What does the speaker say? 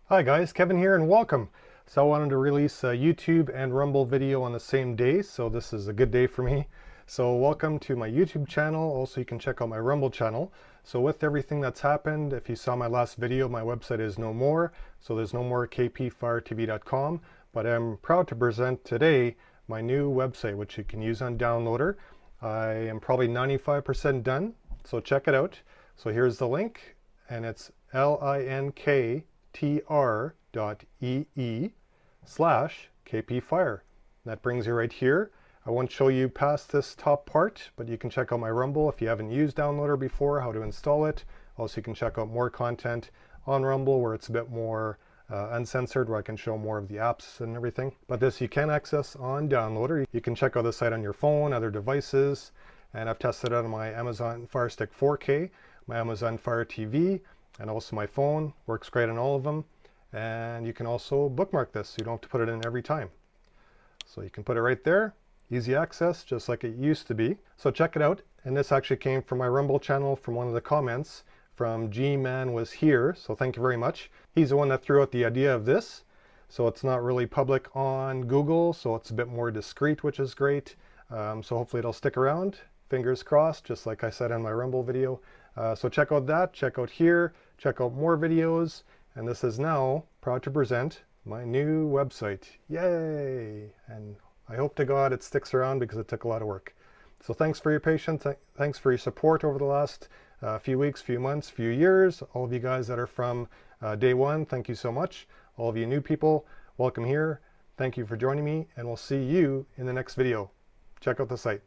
Hi guys, Kevin here and welcome. So I wanted to release a YouTube and Rumble video on the same day, so this is a good day for me. So welcome to my YouTube channel. Also, you can check out my Rumble channel. So with everything that's happened, if you saw my last video, my website is no more. So there's no more kpfiretv.com, but I'm proud to present today my new website, which you can use on Downloader. I am probably 95% done, so check it out. So here's the link, and it's linktr.ee/kpfire. That brings you right here. I won't show you past this top part, but you can check out my Rumble if you haven't used Downloader before, how to install it. Also, you can check out more content on Rumble where it's a bit more uncensored, where I can show more of the apps and everything. But this you can access on Downloader. You can check out the site on your phone, other devices, and I've tested it on my Amazon Fire Stick 4K, my Amazon Fire TV, and also my phone. Works great on all of them. And you can also bookmark this, so you don't have to put it in every time. So you can put it right there. Easy access, just like it used to be. So check it out. And this actually came from my Rumble channel from one of the comments from G-Man was here. So thank you very much. He's the one that threw out the idea of this. So it's not really public on Google, so it's a bit more discreet, which is great. So hopefully it'll stick around. Fingers crossed, just like I said in my Rumble video. So check out that, check out here, check out more videos. And this is now proud to present my new website. Yay! And I hope to God it sticks around because it took a lot of work. So thanks for your patience. Thanks for your support over the last few weeks, few months, few years. All of you guys that are from day one, thank you so much. All of you new people, welcome here. Thank you for joining me, and we'll see you in the next video. Check out the site.